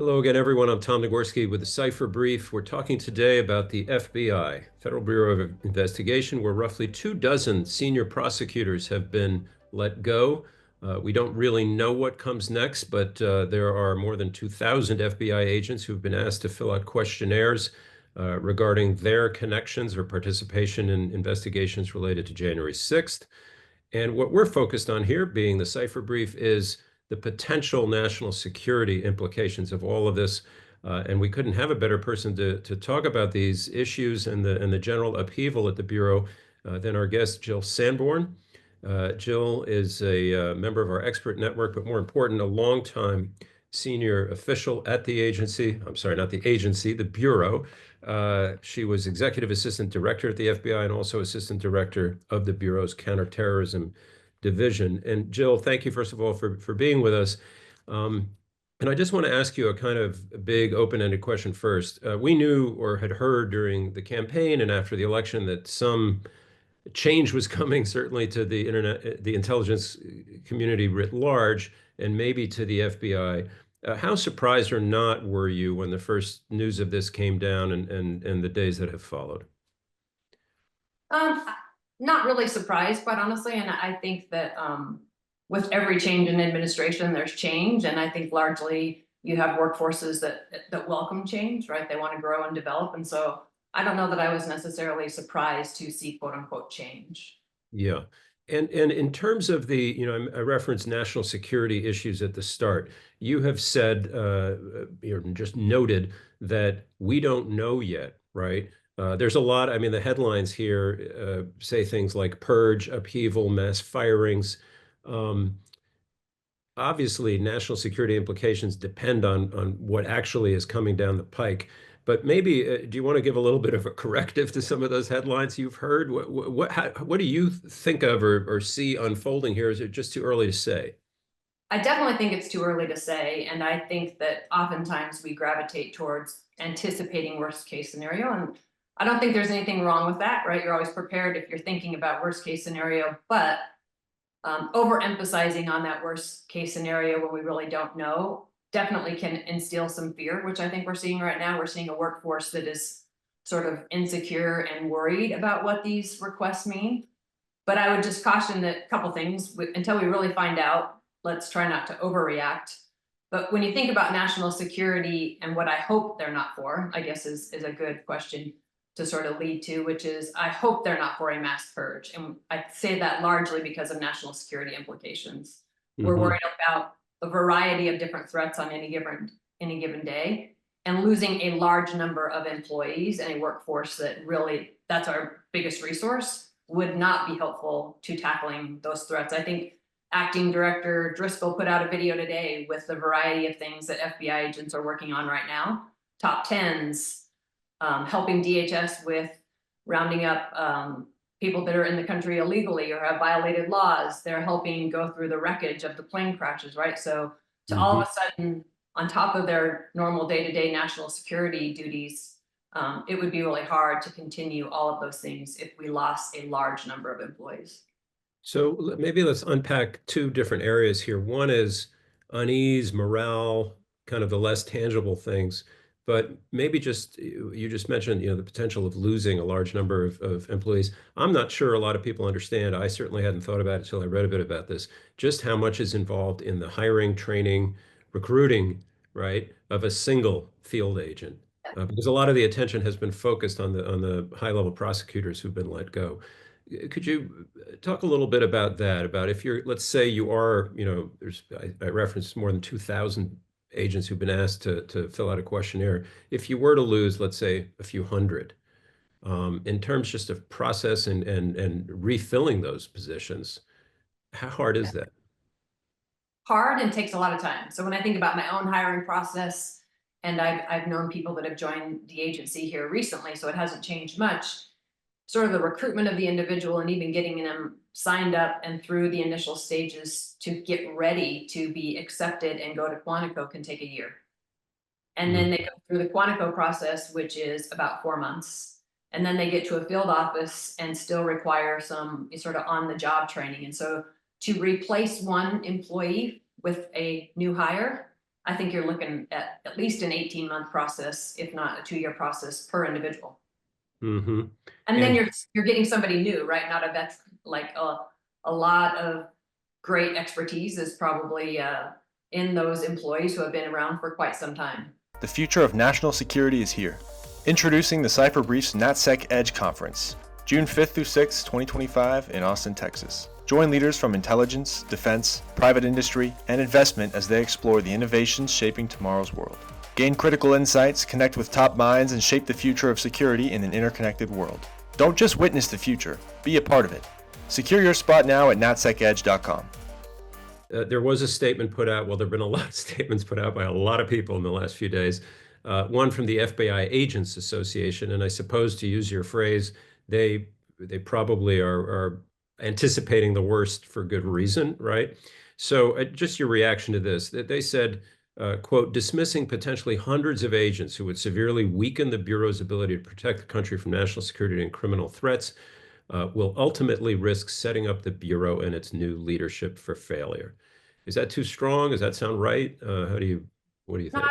Hello again, everyone. I'm Tom Nagorski with the Cipher Brief. We're talking today about the FBI, Federal Bureau of Investigation, where roughly 24 senior prosecutors have been let go. We don't really know what comes next, but there are more than 2,000 FBI agents who've been asked to fill out questionnaires regarding their connections or participation in investigations related to January 6th. And what we're focused on here, being the Cipher Brief, is the potential national security implications of all of this. And we couldn't have a better person to talk about these issues and the general upheaval at the Bureau than our guest, Jill Sanborn. Jill is a member of our expert network, but more important, a longtime senior official at the agency. I'm sorry, not the agency, the Bureau. She was executive assistant director at the FBI and also assistant director of the Bureau's Counterterrorism Division. And Jill, thank you, first of all, for being with us. And I just want to ask you a kind of big open-ended question first. We knew or had heard during the campaign and after the election that some change was coming, certainly to the internet, the intelligence community writ large, and maybe to the FBI. How surprised or not were you when the first news of this came down and the days that have followed? Um, Not really surprised, quite honestly. And I think that with every change in administration, there's change. And I think largely you have workforces that welcome change, right? They want to grow and develop. And so I don't know that I was necessarily surprised to see quote unquote change. Yeah. And in terms of I referenced national security issues at the start. You have said, just noted that we don't know yet, right? There's a lot. I mean, the headlines here say things like purge, upheaval, mass firings. Um, Obviously, national security implications depend on what actually is coming down the pike. But maybe, do you want to give a little bit of a corrective to some of those headlines you've heard? What do you think of or see unfolding here? Is it just too early to say? I definitely think it's too early to say. And I think that oftentimes we gravitate towards anticipating worst case scenario. And I don't think there's anything wrong with that, right? You're always prepared if you're thinking about worst case scenario, but overemphasizing on that worst case scenario when we really don't know definitely can instill some fear, which I think we're seeing right now. We're seeing a workforce that is sort of insecure and worried about what these requests mean. But I would just caution that a couple things until we really find out, let's try not to overreact. But when you think about national security and what I hope they're not for, I guess is a good question to sort of lead to, which is I hope they're not for a mass purge. And I say that largely because of national security implications. We're Hmm. worried about a variety of different threats on any given day, and losing a large number of employees and a workforce that really, that's our biggest resource, would not be helpful to tackling those threats. I think Acting Director Driscoll put out a video today with the variety of things that FBI agents are working on right now. Top tens, helping DHS with rounding up people that are in the country illegally or have violated laws. They're helping go through the wreckage of the plane crashes, right? So to all Hmm. of a sudden, on top of their normal day-to-day national security duties, it would be really hard to continue all of those things if we lost a large number of employees. So maybe let's unpack two different areas here. One is unease, morale, kind of the less tangible things. But maybe just you just mentioned, the potential of losing a large number of employees. I'm not sure a lot of people understand. I certainly hadn't thought about it until I read a bit about this, just how much is involved in the hiring, training, recruiting, right, of a single field agent. Because a lot of the attention has been focused on the high-level prosecutors who've been let go. Could you talk a little bit about that? About if you're, let's say you are, I referenced more than 2,000 agents who've been asked to fill out a questionnaire. If you were to lose, let's say, a few hundred, in terms just of process and refilling those positions, how hard is that? Hard and takes a lot of time. So when I think about my own hiring process, and I've known people that have joined the agency here recently, so it hasn't changed much. Sort of the recruitment of the individual and even getting them signed up and through the initial stages to get ready to be accepted and go to Quantico can take a year. And then they go through the Quantico process, which is about 4 months. And then they get to a field office and still require some sort of on the job training. And so to replace one employee with a new hire I think you're looking at least an 18-month process, if not a 2-year process per individual. Mm-hmm. And then And you're getting somebody new, right? Not a vet, like a lot of great expertise is probably in those employees who have been around for quite some time. The future of national security is here. Introducing the Cipher Brief's NatSec Edge Conference, June 5th through 6th, 2025 in Austin, Texas. Join leaders from intelligence, defense, private industry, and investment as they explore the innovations shaping tomorrow's world. Gain critical insights, connect with top minds, and shape the future of security in an interconnected world. Don't just witness the future, be a part of it. Secure your spot now at natsecedge.com. there was a statement put out. Well, there have been a lot of statements put out by a lot of people in the last few days. One from the FBI Agents Association, and I suppose, to use your phrase, they probably are anticipating the worst for good reason, right? So just your reaction to this, that they said, quote, dismissing potentially hundreds of agents who would severely weaken the Bureau's ability to protect the country from national security and criminal threats will ultimately risk setting up the Bureau and its new leadership for failure. Is that too strong? Does that sound right? What do you think?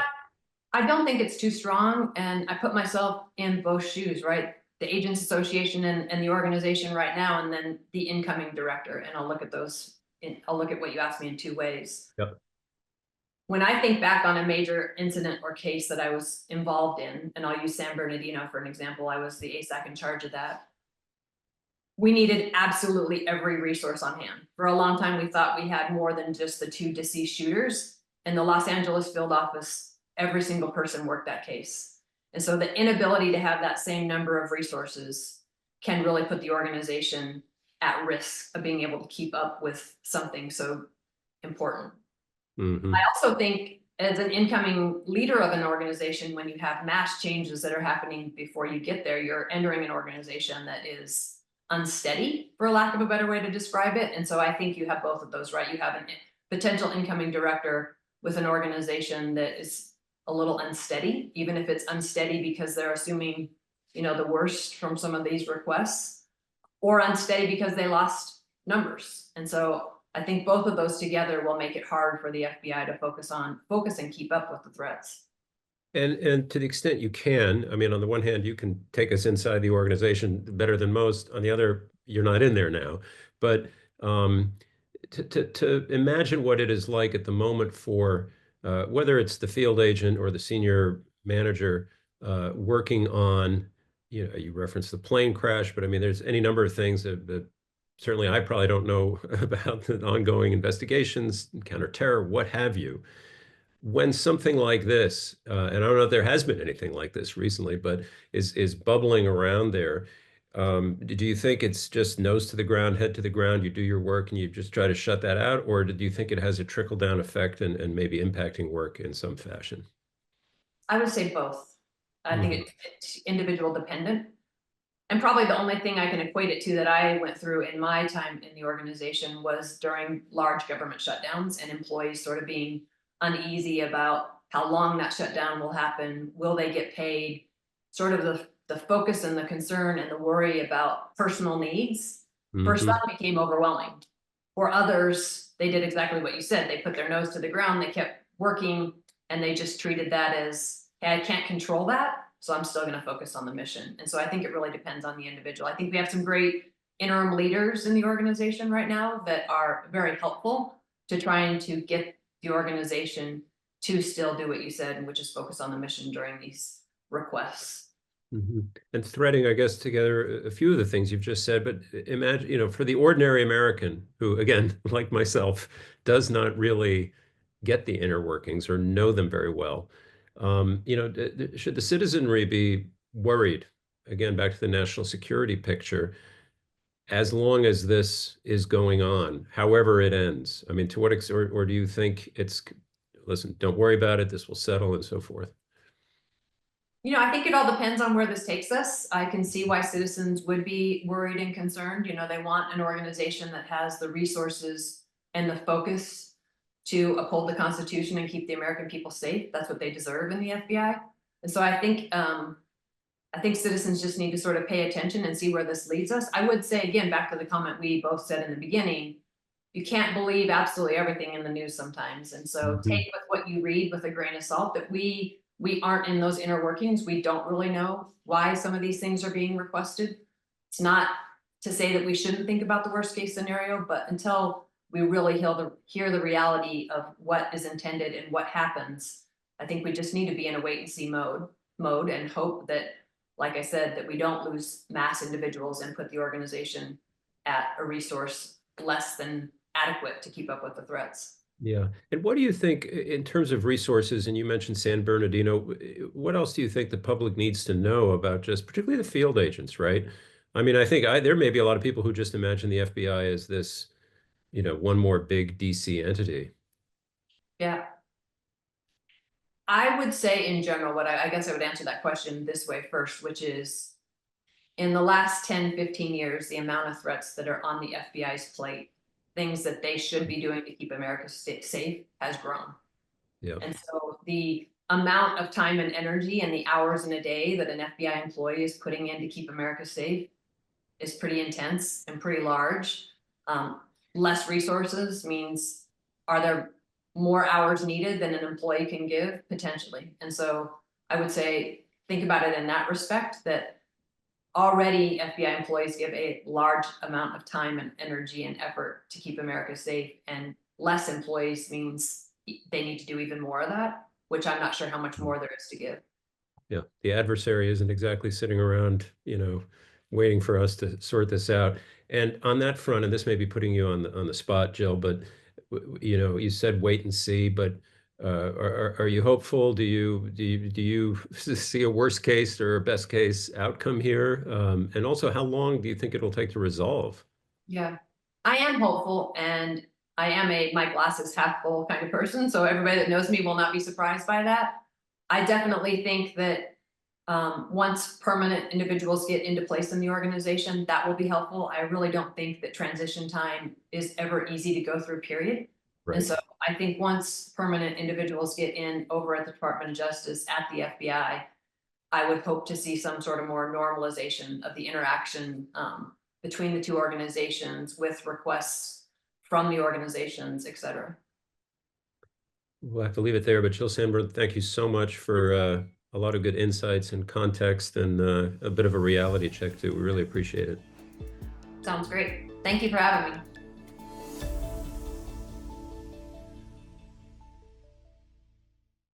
I don't think it's too strong, and I put myself in both shoes, right? The Agents Association and the organization right now, and then the incoming director. And I'll look at those. I'll look at what you asked me in 2 ways. Yep. When I think back on a major incident or case that I was involved in, and I'll use San Bernardino for an example, I was the ASAC in charge of that. We needed absolutely every resource on hand. For a long time, we thought we had more than just the 2 deceased shooters. In the Los Angeles field office, every single person worked that case. And so the inability to have that same number of resources can really put the organization at risk of being able to keep up with something so important. Mm-hmm. I also think, as an incoming leader of an organization, when you have mass changes that are happening before you get there, you're entering an organization that is unsteady, for lack of a better way to describe it. And so I think you have both of those, right? You have a potential incoming director with an organization that is a little unsteady, even if it's unsteady because they're assuming, the worst from some of these requests, or unsteady because they lost numbers. And so I think both of those together will make it hard for the FBI to focus and keep up with the threats. And to the extent you can, I mean, on the one hand, you can take us inside the organization better than most. On the other, you're not in there now. But to imagine what it is like at the moment for whether it's the field agent or the senior manager working on, you referenced the plane crash, but I mean, there's any number of things that certainly I probably don't know about the ongoing investigations, counterterror, what have you. When something like this, and I don't know if there has been anything like this recently, but is bubbling around there, do you think it's just nose to the ground, head to the ground, you do your work and you just try to shut that out? Or do you think it has a trickle-down effect and maybe impacting work in some fashion? I would say both. I think it's individual dependent. And probably the only thing I can equate it to that I went through in my time in the organization was during large government shutdowns and employees sort of being uneasy about how long that shutdown will happen. Will they get paid? Sort of the focus and the concern and the worry about personal needs. For some, became overwhelming. For others, they did exactly what you said. They put their nose to the ground, they kept working, and they just treated that as, hey, I can't control that, so I'm still going to focus on the mission. And so I think it really depends on the individual. I think we have some great interim leaders in the organization right now that are very helpful to trying to get the organization to still do what you said, which is focus on the mission during these requests. And threading, I guess, together a few of the things you've just said, but imagine, for the ordinary American who, again, like myself, does not really get the inner workings or know them very well, should the citizenry be worried, again, back to the national security picture, as long as this is going on, however it ends? I mean, to what extent, or do you think listen, don't worry about it, this will settle and so forth? I think it all depends on where this takes us. I can see why citizens would be worried and concerned. They want an organization that has the resources and the focus to uphold the Constitution and keep the American people safe. That's what they deserve in the FBI. And so I think citizens just need to sort of pay attention and see where this leads us. I would say, again, back to the comment we both said in the beginning, you can't believe absolutely everything in the news sometimes. And so take with what you read with a grain of salt, that we aren't in those inner workings. We don't really know why some of these things are being requested. It's not to say that we shouldn't think about the worst case scenario, but until we really hear the reality of what is intended and what happens, I think we just need to be in a wait and see mode and hope that, like I said, that we don't lose mass individuals and put the organization at a resource less than adequate to keep up with the threats. Yeah. And what do you think in terms of resources? And you mentioned San Bernardino. What else do you think the public needs to know about just particularly the field agents, right? I mean, I think there may be a lot of people who just imagine the FBI as this, one more big DC entity. Yeah. I would say in general, I guess I would answer that question this way first, which is in the last 10, 15 years, the amount of threats that are on the FBI's plate, things that they should be doing to keep America safe, has grown. Yeah. And so the amount of time and energy and the hours in a day that an FBI employee is putting in to keep America safe is pretty intense and pretty large. Less resources means, are there more hours needed than an employee can give? Potentially. And so I would say, think about it in that respect, that already FBI employees give a large amount of time and energy and effort to keep America safe, and less employees means they need to do even more of that, which I'm not sure how much more there is to give. Yeah, the adversary isn't exactly sitting around, waiting for us to sort this out. And on that front, and this may be putting you on the spot, Jill, but you said wait and see, but are you hopeful? Do you see a worst case or a best case outcome here? And also, how long do you think it'll take to resolve? Yeah, I am hopeful, and I am my glass is half full kind of person. So everybody that knows me will not be surprised by that. I definitely think that once permanent individuals get into place in the organization, that will be helpful. I really don't think that transition time is ever easy to go through, period. Right. And so I think once permanent individuals get in over at the Department of Justice at the FBI, I would hope to see some sort of more normalization of the interaction between the two organizations, with requests from the organizations, et cetera. We'll have to leave it there, but Jill Sanborn, thank you so much for a lot of good insights and context, and a bit of a reality check too. We really appreciate it. Sounds great. Thank you for having me.